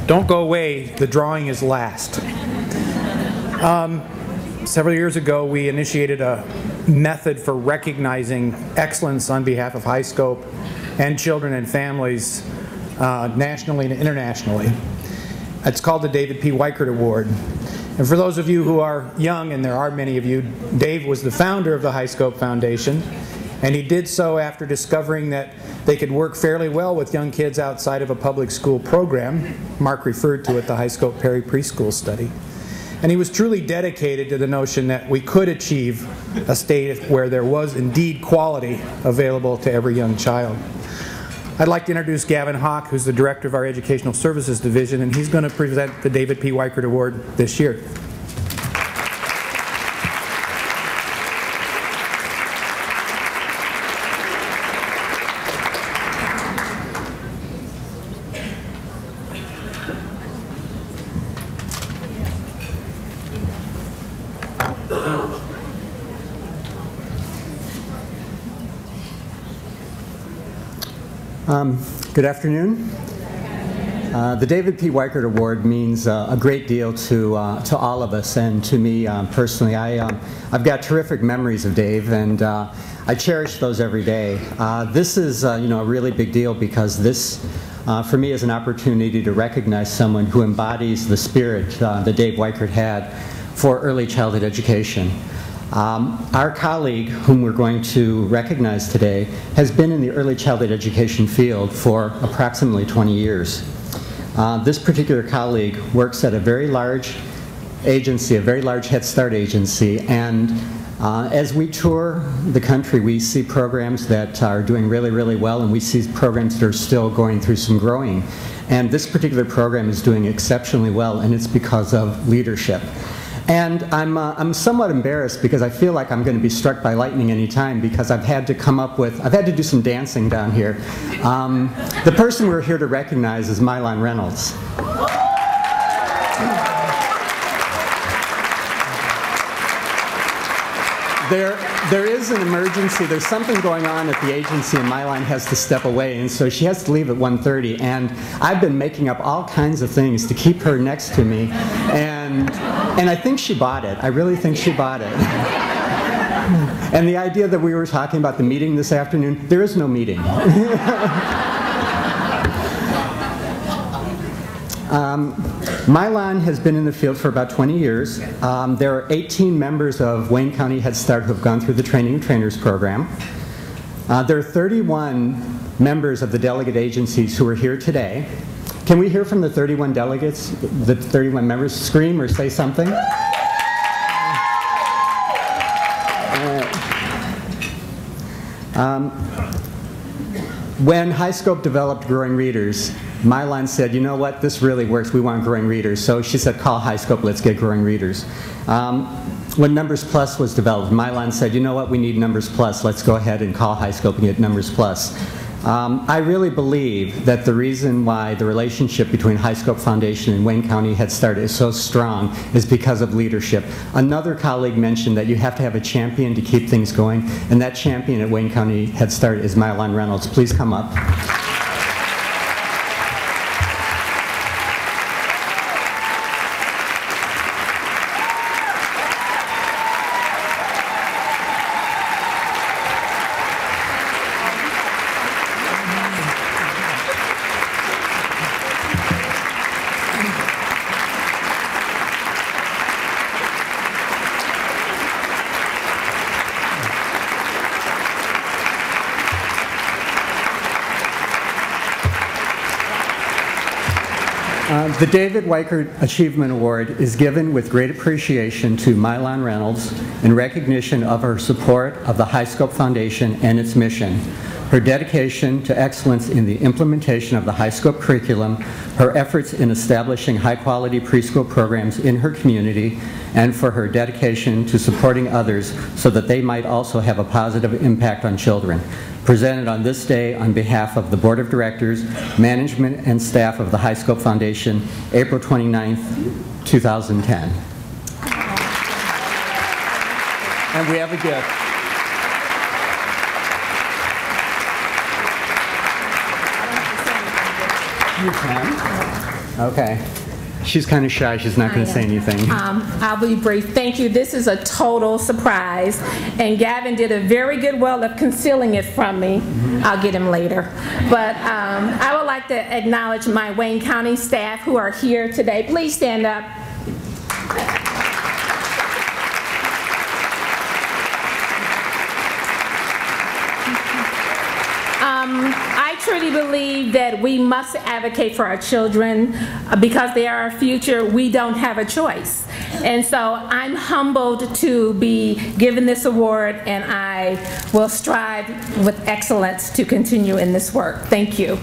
Don't go away, the drawing is last. Several years ago, we initiated a method for recognizing excellence on behalf of HighScope and children and families nationally and internationally. It's called the David P. Weikart Award. And for those of you who are young, and there are many of you, Dave was the founder of the HighScope Foundation, and he did so after discovering that they could work fairly well with young kids outside of a public school program. Mark referred to it, the HighScope Perry Preschool Study. And he was truly dedicated to the notion that we could achieve a state where there was indeed quality available to every young child. I'd like to introduce Gavin Hawk, who's the director of our Educational Services Division, and he's going to present the David P. Weikart Award this year. Good afternoon. The David P. Weikart Award means a great deal to all of us, and to me personally. I've got terrific memories of Dave, and I cherish those every day. This is a really big deal because this, for me, is an opportunity to recognize someone who embodies the spirit that Dave Weikart had for early childhood education. Our colleague, whom we're going to recognize today, has been in the early childhood education field for approximately 20 years. This particular colleague works at a very large agency, a very large Head Start agency, and as we tour the country, we see programs that are doing really, really well, and we see programs that are still going through some growing. And this particular program is doing exceptionally well, and it's because of leadership. And I'm somewhat embarrassed because I feel like I'm going to be struck by lightning any time, because I've had to do some dancing down here. The person we're here to recognize is Mylon Reynolds. There is an emergency. There's something going on at the agency, and Mylon has to step away, and so she has to leave at 1:30. And I've been making up all kinds of things to keep her next to me, and I think she bought it. I really think she bought it. And the idea that we were talking about the meeting this afternoon, there is no meeting. Mylon has been in the field for about 20 years. There are 18 members of Wayne County Head Start who have gone through the Training of Trainers program. There are 31 members of the delegate agencies who are here today. Can we hear from the 31 delegates, the 31 members? Scream or say something? When HighScope developed Growing Readers, Mylon said, you know what, this really works, we want Growing Readers. So she said, call HighScope, let's get Growing Readers. When Numbers Plus was developed, Mylon said, you know what, we need Numbers Plus, let's go ahead and call HighScope and get Numbers Plus. I really believe that the reason why the relationship between HighScope Foundation and Wayne County Head Start is so strong is because of leadership. Another colleague mentioned that you have to have a champion to keep things going, and that champion at Wayne County Head Start is Mylon Reynolds. Please come up. The David Weikart Achievement Award is given with great appreciation to Mylon Reynolds in recognition of her support of the HighScope Foundation and its mission, her dedication to excellence in the implementation of the HighScope curriculum, her efforts in establishing high-quality preschool programs in her community, and for her dedication to supporting others so that they might also have a positive impact on children. Presented on this day on behalf of the Board of Directors, management, and staff of the HighScope Foundation, April 29th, 2010. And we have a gift. You can. Okay. She's kind of shy. She's not going to say anything. I'll be brief. Thank you. This is a total surprise, and Gavin did a very good well of concealing it from me. I'll get him later. But I would like to acknowledge my Wayne County staff who are here today. Please stand up. I truly believe that we must advocate for our children because they are our future. We don't have a choice. And so I'm humbled to be given this award, and I will strive with excellence to continue in this work. Thank you.